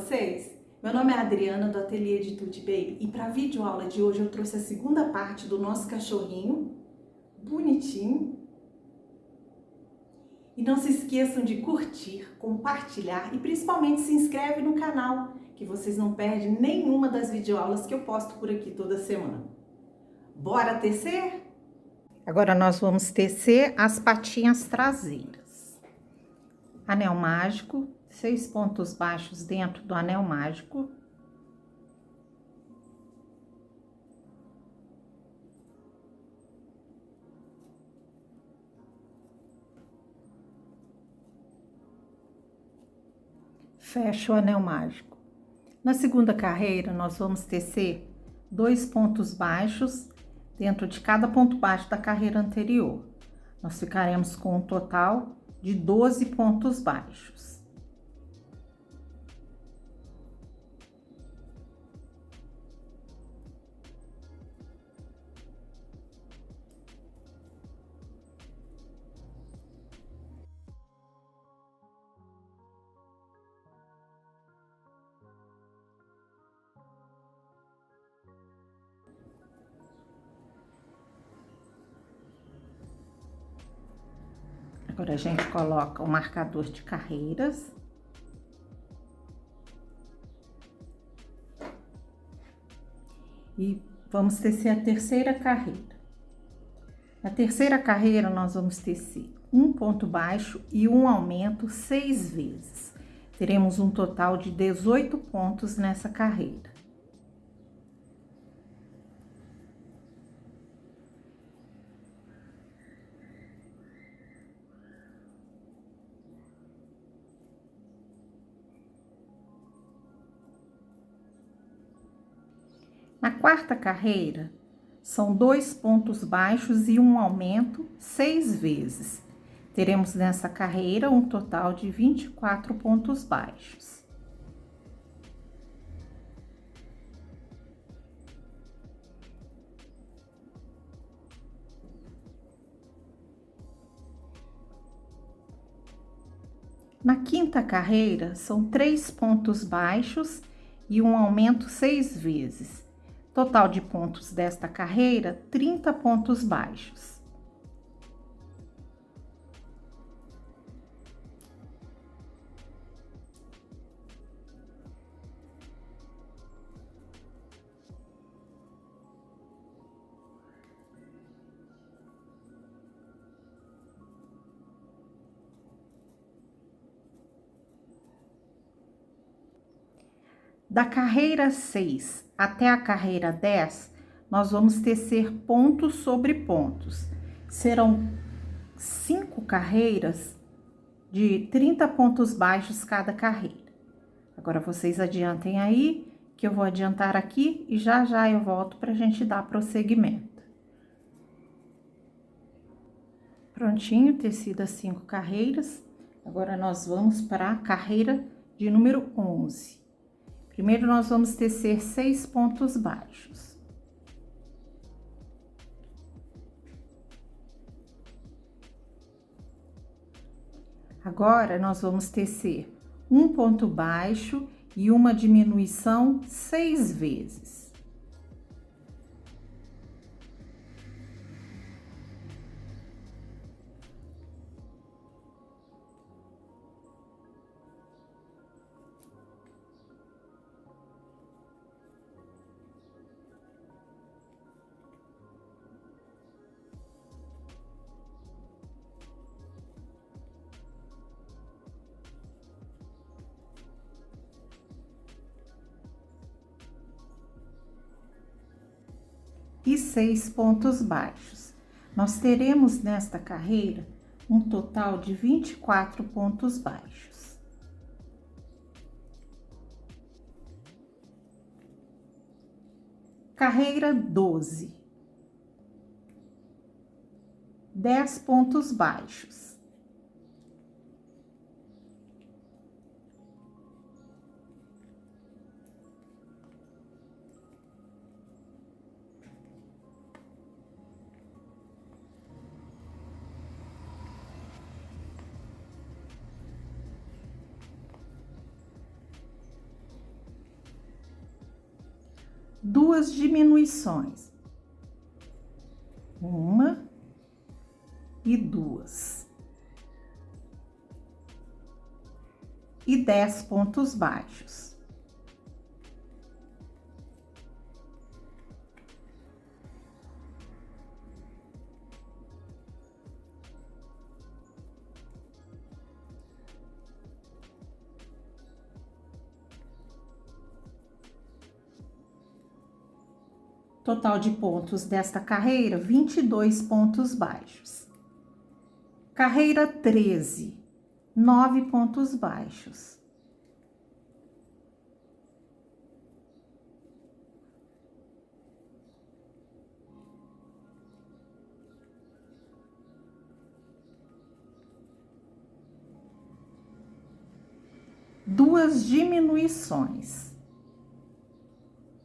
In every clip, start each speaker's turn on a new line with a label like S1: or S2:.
S1: vocês? Meu nome é Adriana do Ateliê de Tutti Baby e para a videoaula de hoje eu trouxe a segunda parte do nosso cachorrinho, bonitinho. E não se esqueçam de curtir, compartilhar e principalmente se inscreve no canal, que vocês não perdem nenhuma das videoaulas que eu posto por aqui toda semana. Bora tecer?
S2: Agora nós vamos tecer as patinhas traseiras. Anel mágico, 6 pontos baixos dentro do anel mágico. Fecha o anel mágico. Na segunda carreira, nós vamos tecer 2 pontos baixos dentro de cada ponto baixo da carreira anterior. Nós ficaremos com um total de 12 pontos baixos. Agora a gente coloca o marcador de carreiras. E vamos tecer a terceira carreira. Na terceira carreira, nós vamos tecer um ponto baixo e um aumento 6 vezes. Teremos um total de 18 pontos nessa carreira. Na quarta carreira, são 2 pontos baixos e um aumento 6 vezes. Teremos nessa carreira um total de 24 pontos baixos. Na quinta carreira, são 3 pontos baixos e um aumento 6 vezes. Total de pontos desta carreira, 30 pontos baixos. Da carreira 6 até a carreira 10, nós vamos tecer pontos sobre pontos. Serão 5 carreiras de 30 pontos baixos cada carreira. Agora, vocês adiantem aí, que eu vou adiantar aqui e já já eu volto para a gente dar prosseguimento. Prontinho, tecido as 5 carreiras. Agora, nós vamos para a carreira de número 11. Primeiro, nós vamos tecer 6 pontos baixos. Agora, nós vamos tecer um ponto baixo e uma diminuição 6 vezes. E 6 pontos baixos. Nós teremos nesta carreira um total de 24 pontos baixos. Carreira 12. 10 pontos baixos. 2 diminuições. 1 e 2. E 10 pontos baixos. Total de pontos desta carreira, 22 pontos baixos. Carreira 13, 9 pontos baixos. Duas diminuições.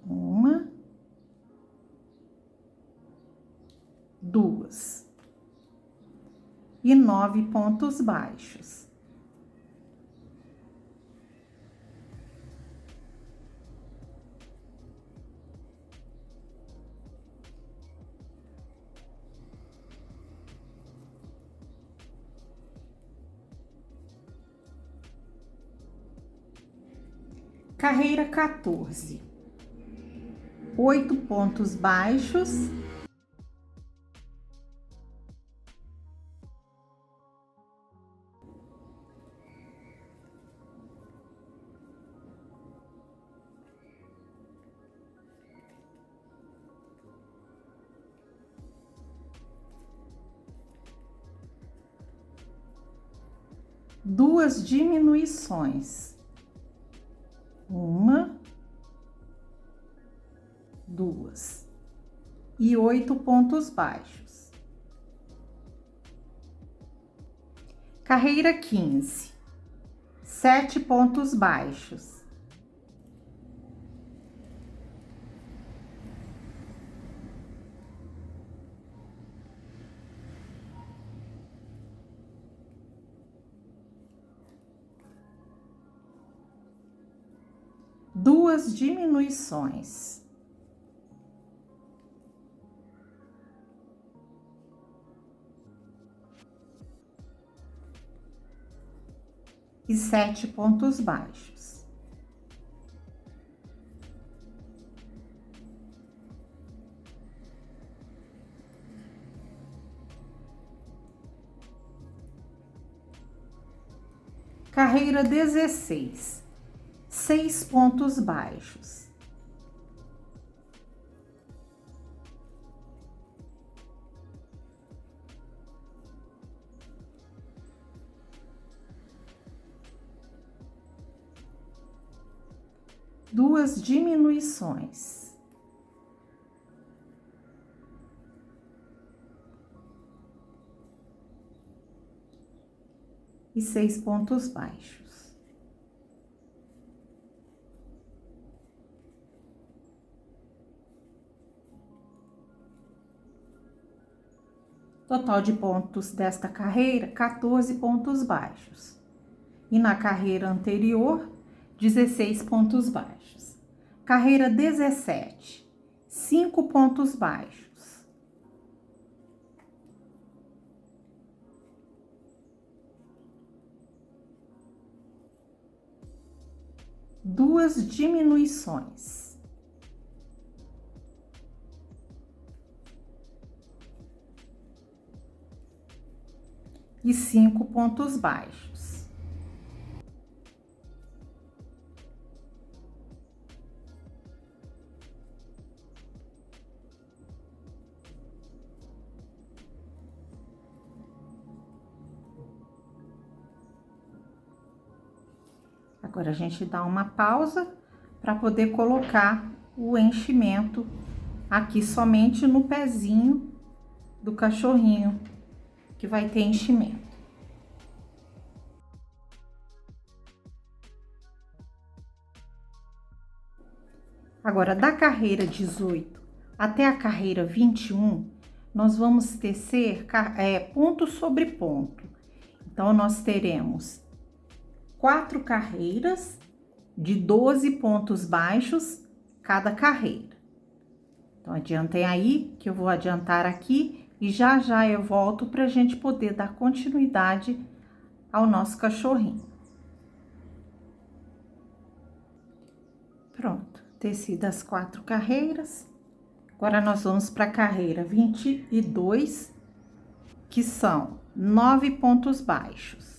S2: 1, 2 e 9 pontos baixos. Carreira 14, 8 pontos baixos. Duas diminuições. 1, 2 e 8 pontos baixos. Carreira 15, 7 pontos baixos. Duas diminuições. 7 pontos baixos. Carreira 16, 6 pontos baixos. Duas diminuições. 6 pontos baixos. Total de pontos desta carreira, 14 pontos baixos. E na carreira anterior, 16 pontos baixos. Carreira 17, 5 pontos baixos. Duas diminuições. 5 pontos baixos. Agora a gente dá uma pausa para poder colocar o enchimento aqui somente no pezinho do cachorrinho, que vai ter enchimento. Agora, da carreira 18 até a carreira 21, nós vamos tecer ponto sobre ponto. Então, nós teremos 4 carreiras de 12 pontos baixos cada carreira. Então, adiantem aí, que eu vou adiantar aqui e já já eu volto pra gente poder dar continuidade ao nosso cachorrinho. Pronto, teci as 4 carreiras. Agora, nós vamos para a carreira 22, que são 9 pontos baixos.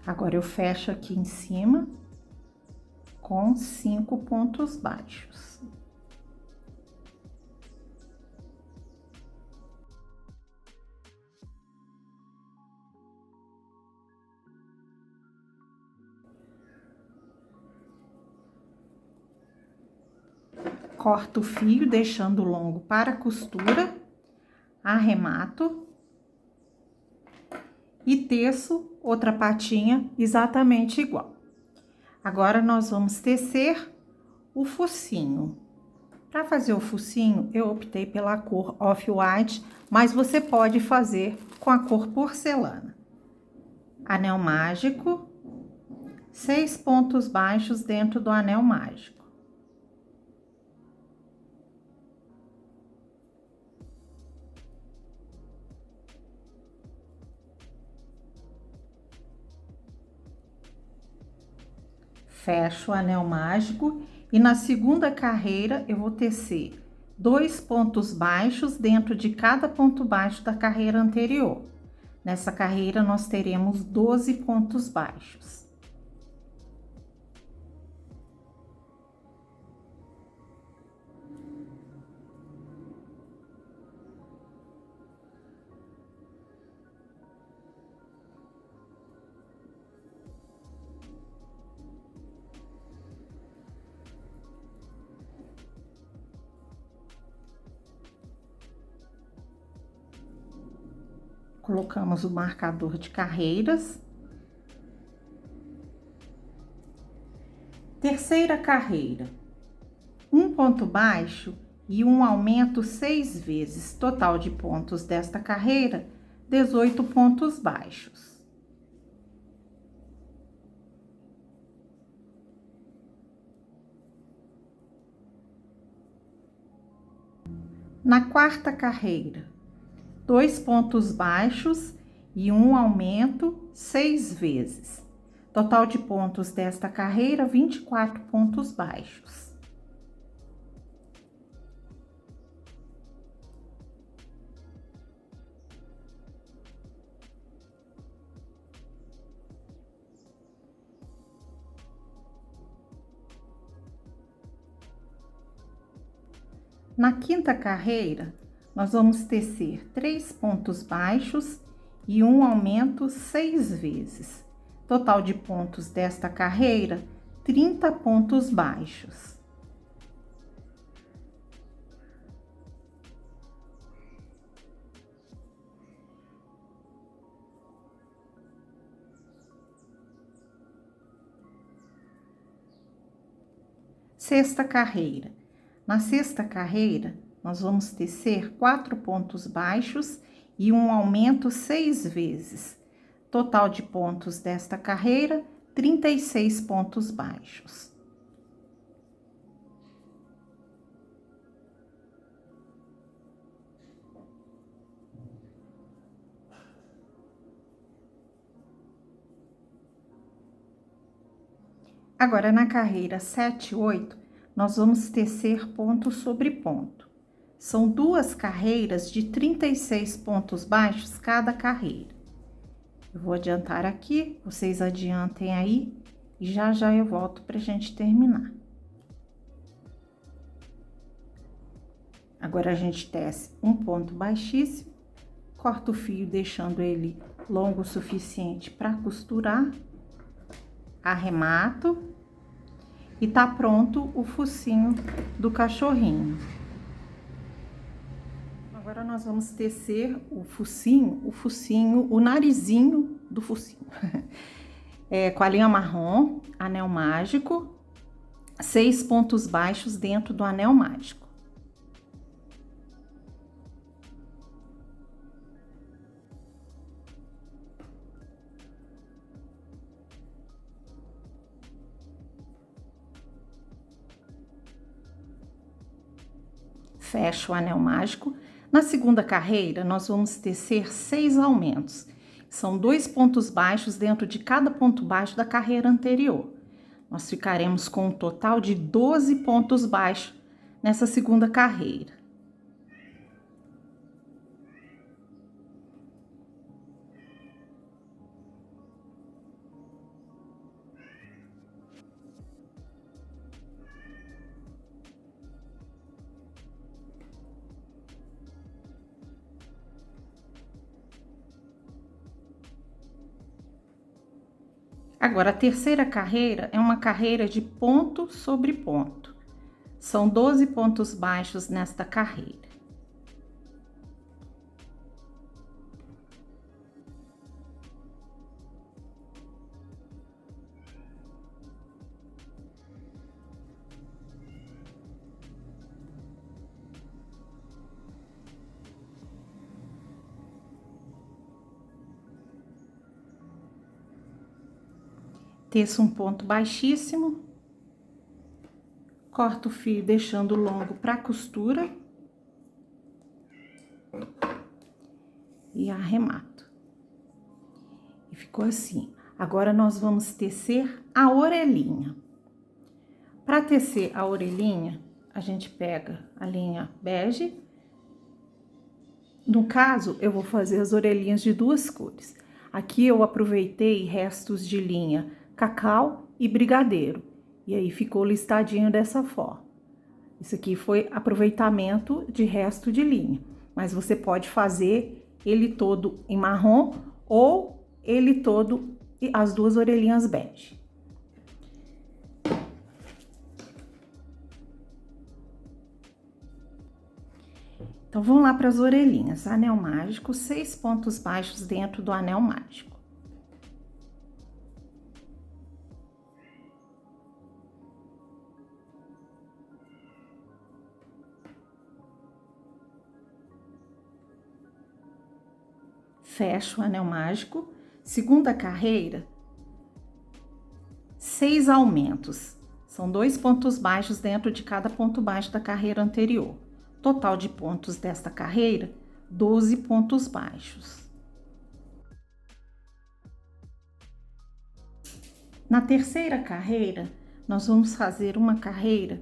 S2: Agora, eu fecho aqui em cima com 5 pontos baixos. Corto o fio, deixando longo para a costura, arremato e teço outra patinha exatamente igual. Agora, nós vamos tecer o focinho. Para fazer o focinho, eu optei pela cor Off-White, mas você pode fazer com a cor porcelana. Anel mágico, 6 pontos baixos dentro do anel mágico. Fecho o anel mágico e na segunda carreira eu vou tecer 2 pontos baixos dentro de cada ponto baixo da carreira anterior. Nessa carreira nós teremos 12 pontos baixos. Colocamos o marcador de carreiras. Terceira carreira, 1 ponto baixo e um aumento 6 vezes. Total de pontos desta carreira, 18 pontos baixos. Na quarta carreira, 2 pontos baixos e um aumento 6 vezes. Total de pontos desta carreira, 24 pontos baixos. Na quinta carreira, nós vamos tecer 3 pontos baixos e um aumento 6 vezes. Total de pontos desta carreira, 30 pontos baixos. Sexta carreira. Na sexta carreira, nós vamos tecer 4 pontos baixos e um aumento 6 vezes. Total de pontos desta carreira, 36 pontos baixos. Agora, na carreira 7 e 8, nós vamos tecer ponto sobre ponto. São 2 carreiras de 36 pontos baixos cada carreira. Eu vou adiantar aqui, vocês adiantem aí e já já eu volto pra gente terminar. Agora, a gente tece um ponto baixíssimo, corta o fio deixando ele longo o suficiente para costurar, arremato e tá pronto o focinho do cachorrinho. Agora, nós vamos tecer o narizinho do focinho. com a linha marrom, anel mágico, 6 pontos baixos dentro do anel mágico. Fecho o anel mágico. Na segunda carreira, nós vamos tecer 6 aumentos. São 2 pontos baixos dentro de cada ponto baixo da carreira anterior. Nós ficaremos com um total de 12 pontos baixos nessa segunda carreira. Agora, a terceira carreira é uma carreira de ponto sobre ponto. São 12 pontos baixos nesta carreira. Teço um ponto baixíssimo, corto o fio deixando longo para costura e arremato. E ficou assim. Agora, nós vamos tecer a orelhinha. Para tecer a orelhinha, a gente pega a linha bege. No caso, eu vou fazer as orelhinhas de 2 cores. Aqui eu aproveitei restos de linha cacau e brigadeiro. E aí ficou listadinho dessa forma. Isso aqui foi aproveitamento de resto de linha. Mas você pode fazer ele todo em marrom ou ele todo e as 2 orelhinhas bege. Então, vamos lá para as orelhinhas. Anel mágico, 6 pontos baixos dentro do anel mágico. Fecho o anel mágico. Segunda carreira, 6 aumentos. São 2 pontos baixos dentro de cada ponto baixo da carreira anterior. Total de pontos desta carreira, 12 pontos baixos. Na terceira carreira, nós vamos fazer uma carreira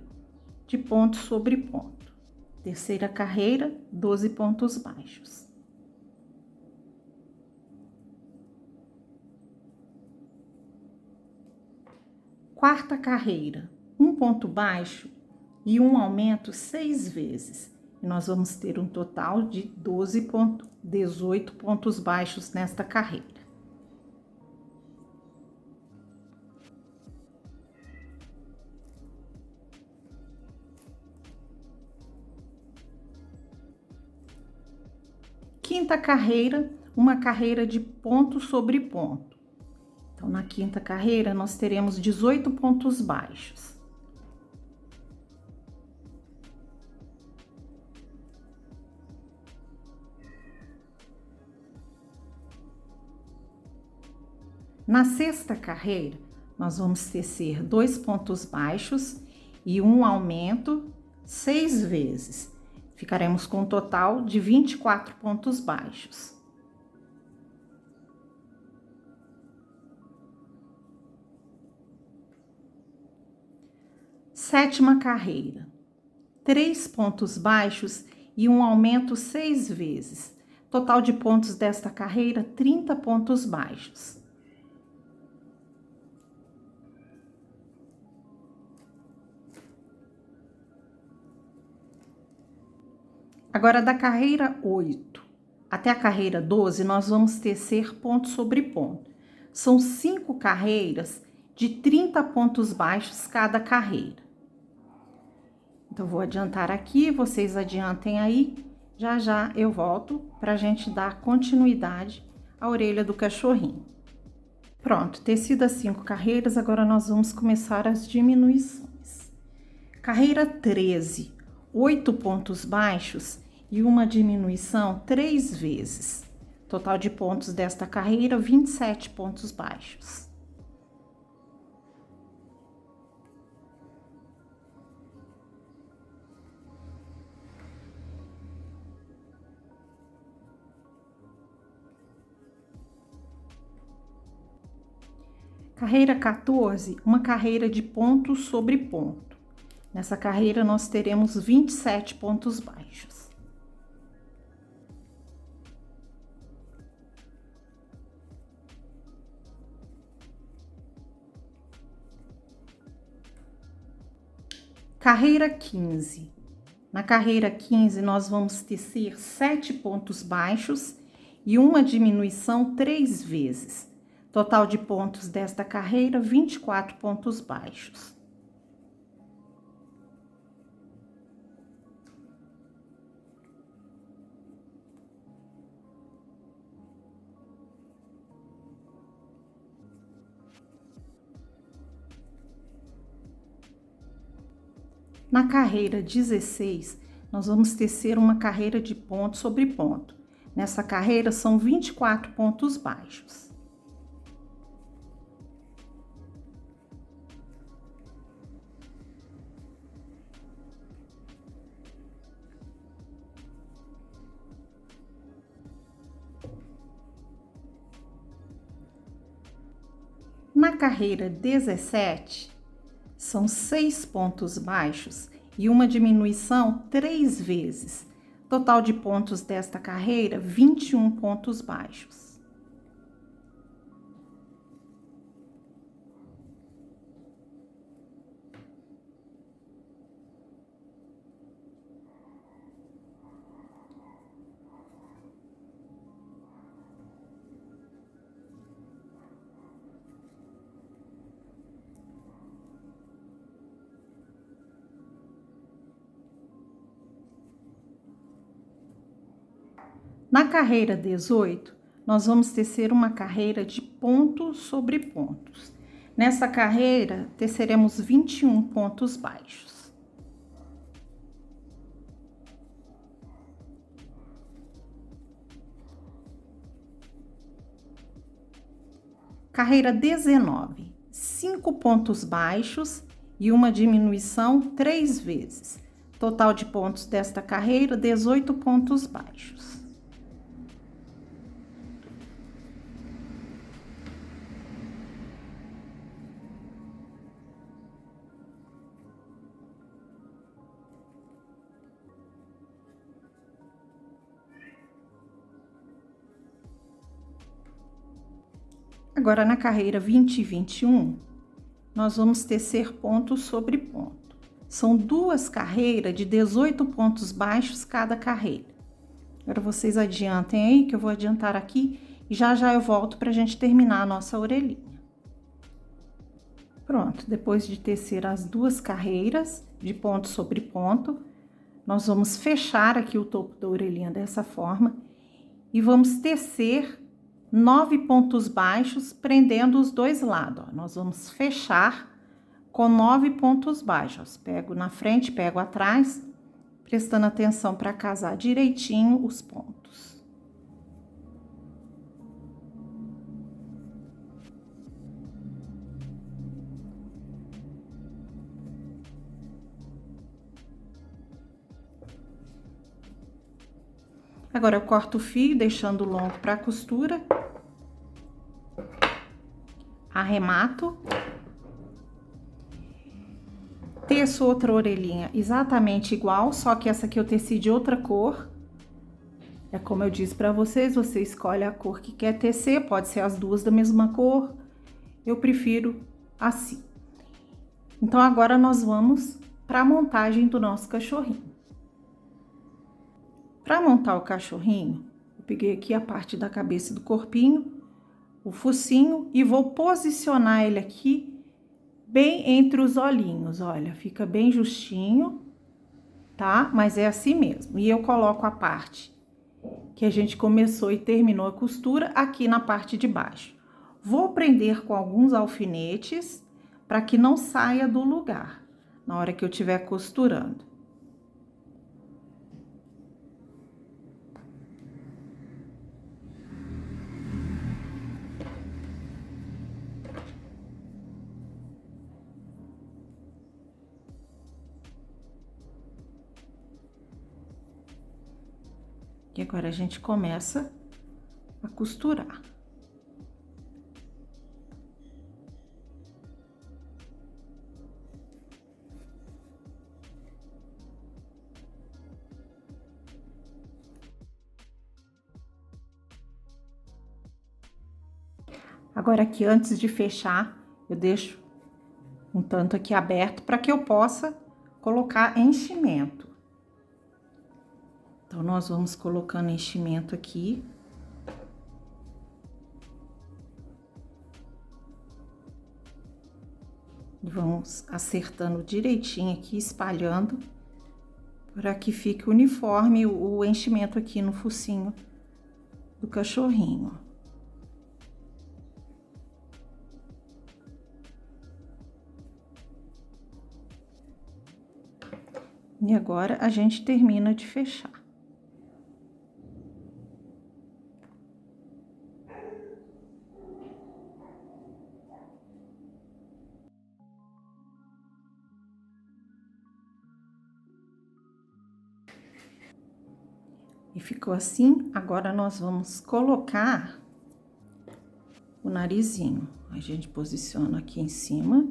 S2: de ponto sobre ponto. Terceira carreira, 12 pontos baixos. Quarta carreira, um ponto baixo e um aumento 6 vezes. E nós vamos ter um total de 18 pontos baixos nesta carreira. Quinta carreira, uma carreira de ponto sobre ponto. Então, na quinta carreira, nós teremos 18 pontos baixos. Na sexta carreira, nós vamos tecer 2 pontos baixos e um aumento 6 vezes. Ficaremos com um total de 24 pontos baixos. Sétima carreira, 3 pontos baixos e um aumento 6 vezes. Total de pontos desta carreira, 30 pontos baixos. Agora, da carreira 8 até a carreira 12, nós vamos tecer ponto sobre ponto. São 5 carreiras de 30 pontos baixos cada carreira. Então, vou adiantar aqui, vocês adiantem aí. Já já eu volto para a gente dar continuidade à orelha do cachorrinho. Pronto, tecido as 5 carreiras, agora nós vamos começar as diminuições. Carreira 13, 8 pontos baixos e uma diminuição 3 vezes. Total de pontos desta carreira, 27 pontos baixos. Carreira 14, uma carreira de ponto sobre ponto. Nessa carreira, nós teremos 27 pontos baixos. Carreira 15. Na carreira 15, nós vamos tecer 7 pontos baixos e uma diminuição 3 vezes. Total de pontos desta carreira, 24 pontos baixos. Na carreira 16, nós vamos tecer uma carreira de ponto sobre ponto. Nessa carreira, são 24 pontos baixos. Na carreira 17, são 6 pontos baixos e uma diminuição 3 vezes. Total de pontos desta carreira, 21 pontos baixos. Na carreira 18, nós vamos tecer uma carreira de ponto sobre pontos. Nessa carreira, teceremos 21 pontos baixos. Carreira 19, 5 pontos baixos e uma diminuição 3 vezes. Total de pontos desta carreira, 18 pontos baixos. Agora, na carreira 20 e 21, nós vamos tecer ponto sobre ponto. São 2 carreiras de 18 pontos baixos cada carreira. Agora, vocês adiantem aí, que eu vou adiantar aqui, e já eu volto para a gente terminar a nossa orelhinha. Pronto, depois de tecer as 2 carreiras de ponto sobre ponto, nós vamos fechar aqui o topo da orelhinha dessa forma e vamos tecer 9 pontos baixos, prendendo os 2 lados, ó. Nós vamos fechar com 9 pontos baixos. Pego na frente, pego atrás, prestando atenção para casar direitinho os pontos. Agora, eu corto o fio, deixando longo para a costura. Arremato. Teço outra orelhinha exatamente igual, só que essa aqui eu teci de outra cor. É como eu disse para vocês, você escolhe a cor que quer tecer, pode ser as 2 da mesma cor. Eu prefiro assim. Então, agora nós vamos para a montagem do nosso cachorrinho. Para montar o cachorrinho, eu peguei aqui a parte da cabeça do corpinho, o focinho, e vou posicionar ele aqui bem entre os olhinhos, olha, fica bem justinho, tá? Mas é assim mesmo. E eu coloco a parte que a gente começou e terminou a costura aqui na parte de baixo. Vou prender com alguns alfinetes para que não saia do lugar na hora que eu estiver costurando. E agora a gente começa a costurar. Agora aqui, antes de fechar, eu deixo um tanto aqui aberto para que eu possa colocar enchimento. Então, nós vamos colocando enchimento aqui. E vamos acertando direitinho aqui, espalhando, para que fique uniforme o enchimento aqui no focinho do cachorrinho. E agora a gente termina de fechar. E ficou assim. Agora nós vamos colocar o narizinho. A gente posiciona aqui em cima,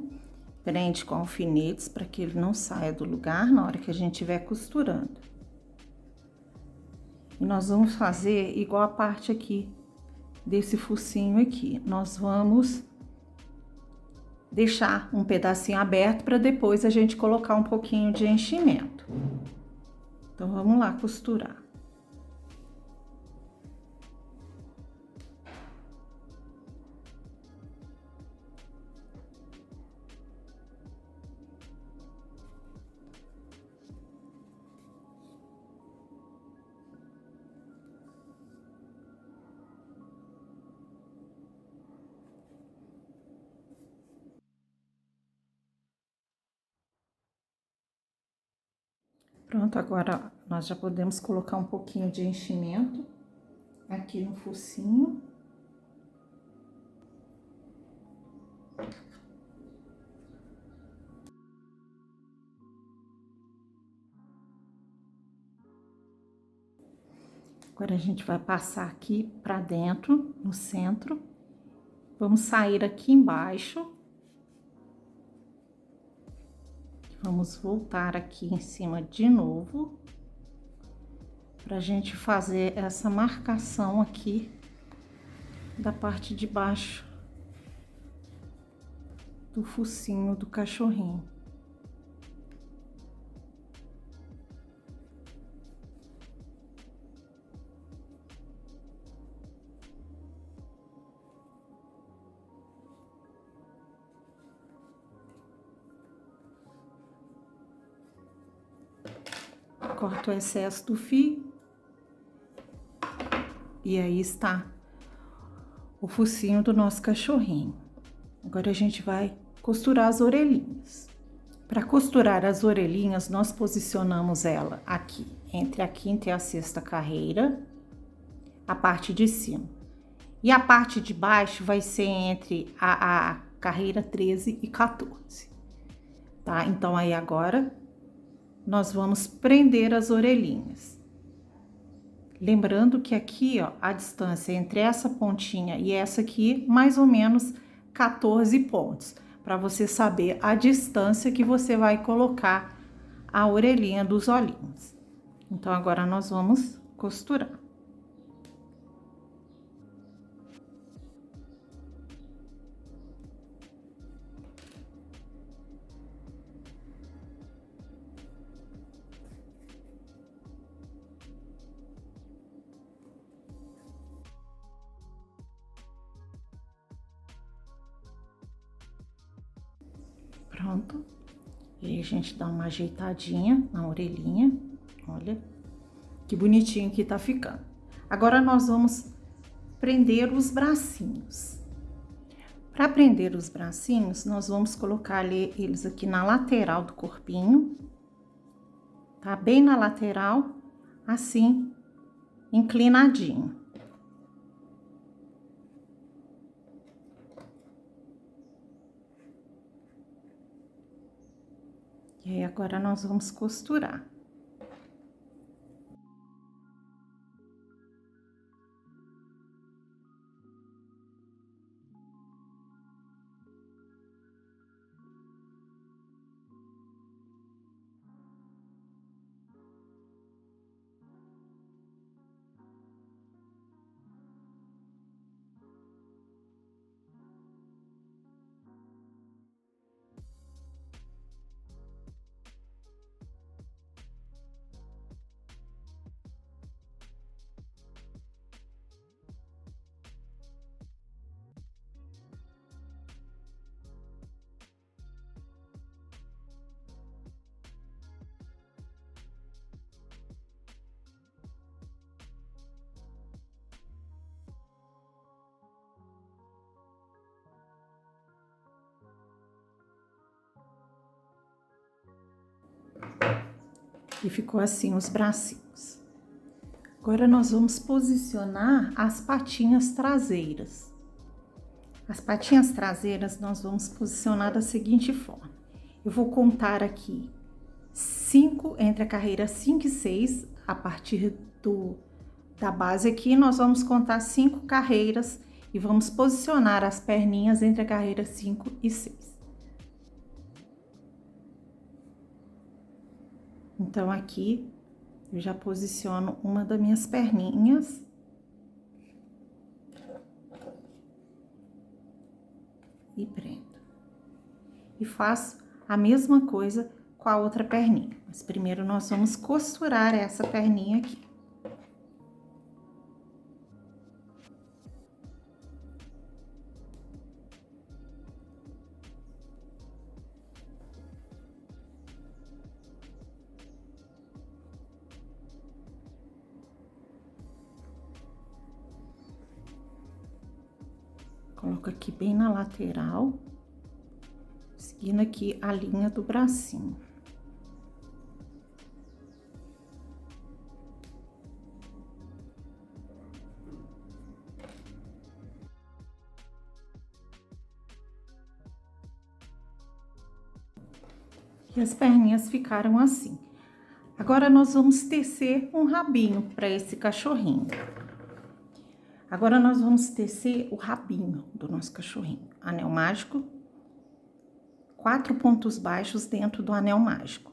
S2: prende com alfinetes para que ele não saia do lugar na hora que a gente estiver costurando. E nós vamos fazer igual a parte aqui desse focinho aqui. Nós vamos deixar um pedacinho aberto para depois a gente colocar um pouquinho de enchimento. Então, vamos lá costurar. Pronto, agora nós já podemos colocar um pouquinho de enchimento aqui no focinho. Agora a gente vai passar aqui pra dentro, no centro. Vamos sair aqui embaixo. Vamos voltar aqui em cima de novo, pra gente fazer essa marcação aqui da parte de baixo do focinho do cachorrinho. Corto o excesso do fio. E aí está o focinho do nosso cachorrinho. Agora a gente vai costurar as orelhinhas. Para costurar as orelhinhas, nós posicionamos ela aqui, entre a quinta e a sexta carreira, a parte de cima. E a parte de baixo vai ser entre a carreira 13 e 14, tá? Então, aí agora nós vamos prender as orelhinhas. Lembrando que aqui, ó, a distância entre essa pontinha e essa aqui, mais ou menos 14 pontos, para você saber a distância que você vai colocar a orelhinha dos olhinhos. Então, agora nós vamos costurar. Pronto. E aí a gente dá uma ajeitadinha na orelhinha. Olha que bonitinho que tá ficando. Agora nós vamos prender os bracinhos. Para prender os bracinhos, nós vamos colocar eles aqui na lateral do corpinho, tá? Bem na lateral, assim, inclinadinho. E aí, agora nós vamos costurar. E ficou assim os bracinhos. Agora nós vamos posicionar as patinhas traseiras. As patinhas traseiras nós vamos posicionar da seguinte forma. Eu vou contar aqui 5, entre a carreira 5 e 6, a partir da base aqui, nós vamos contar 5 carreiras e vamos posicionar as perninhas entre a carreira 5 e 6. Então, aqui, eu já posiciono uma das minhas perninhas. E prendo. E faço a mesma coisa com a outra perninha. Mas primeiro nós vamos costurar essa perninha aqui. Coloco aqui bem na lateral, seguindo aqui a linha do bracinho. E as perninhas ficaram assim. Agora, nós vamos tecer um rabinho para esse cachorrinho. Agora, nós vamos tecer o rabinho do nosso cachorrinho. Anel mágico, 4 pontos baixos dentro do anel mágico.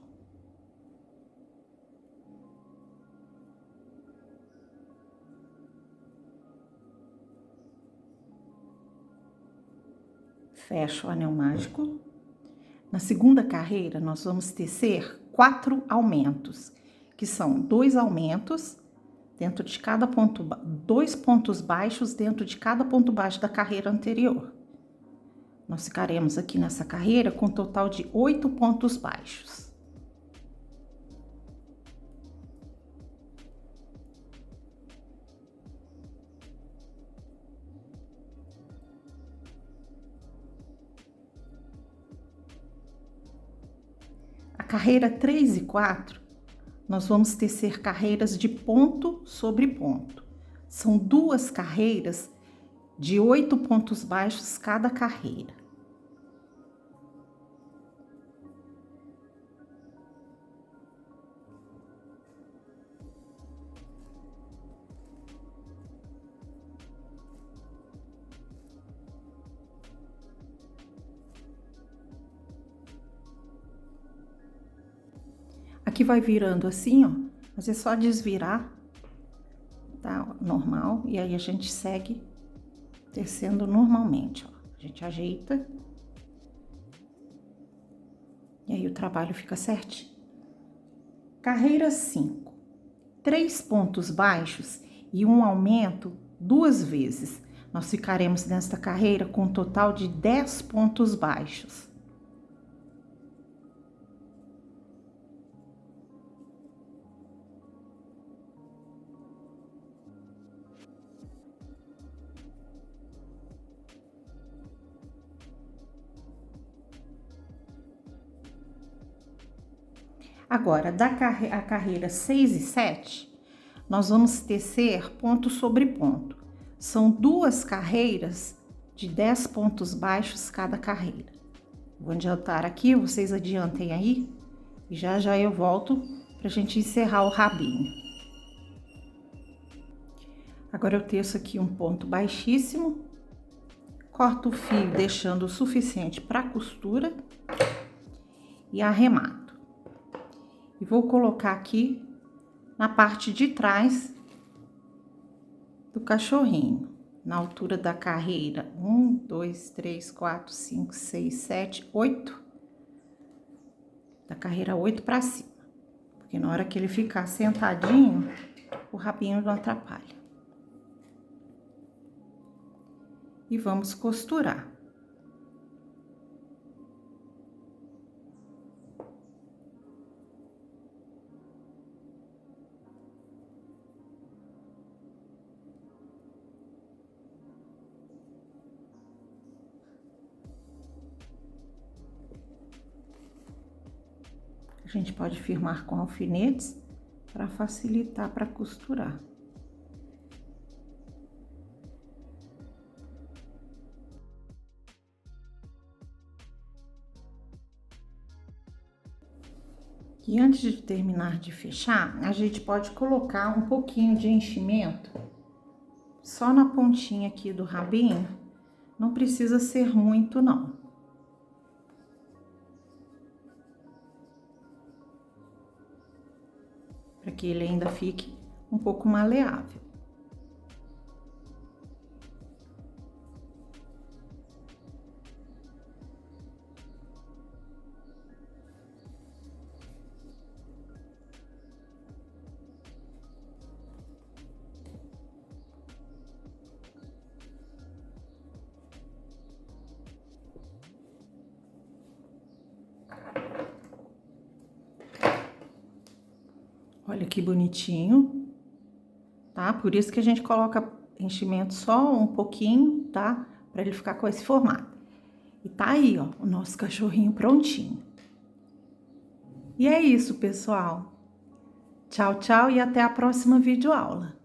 S2: Fecho o anel mágico. Na segunda carreira, nós vamos tecer 4 aumentos, que são 2 aumentos dentro de cada ponto, 2 pontos baixos dentro de cada ponto baixo da carreira anterior. Nós ficaremos aqui nessa carreira com um total de 8 pontos baixos. A carreira 3 e 4, nós vamos tecer carreiras de ponto sobre ponto. São 2 carreiras de 8 pontos baixos cada carreira. Aqui vai virando assim, ó, mas é só desvirar, tá? Normal, e aí a gente segue tecendo normalmente, ó. A gente ajeita. E aí o trabalho fica certinho. Carreira 5. 3 pontos baixos e um aumento 2 vezes. Nós ficaremos nesta carreira com um total de 10 pontos baixos. Agora, a carreira 6 e 7, nós vamos tecer ponto sobre ponto. São 2 carreiras de 10 pontos baixos cada carreira. Vou adiantar aqui, vocês adiantem aí, e já já eu volto pra gente encerrar o rabinho. Agora eu teço aqui um ponto baixíssimo, corto o fio deixando o suficiente para costura e arremato. E vou colocar aqui na parte de trás do cachorrinho, na altura da carreira 1, 2, 3, 4, 5, 6, 7, 8, da carreira 8 para cima, porque na hora que ele ficar sentadinho, o rabinho não atrapalha. E vamos costurar. A gente pode firmar com alfinetes para facilitar para costurar. E antes de terminar de fechar, a gente pode colocar um pouquinho de enchimento só na pontinha aqui do rabinho, não precisa ser muito não. Para que ele ainda fique um pouco maleável. Olha que bonitinho, tá? Por isso que a gente coloca enchimento só um pouquinho, tá? Para ele ficar com esse formato. E tá aí, ó, o nosso cachorrinho prontinho. E é isso, pessoal. Tchau, tchau e até a próxima videoaula.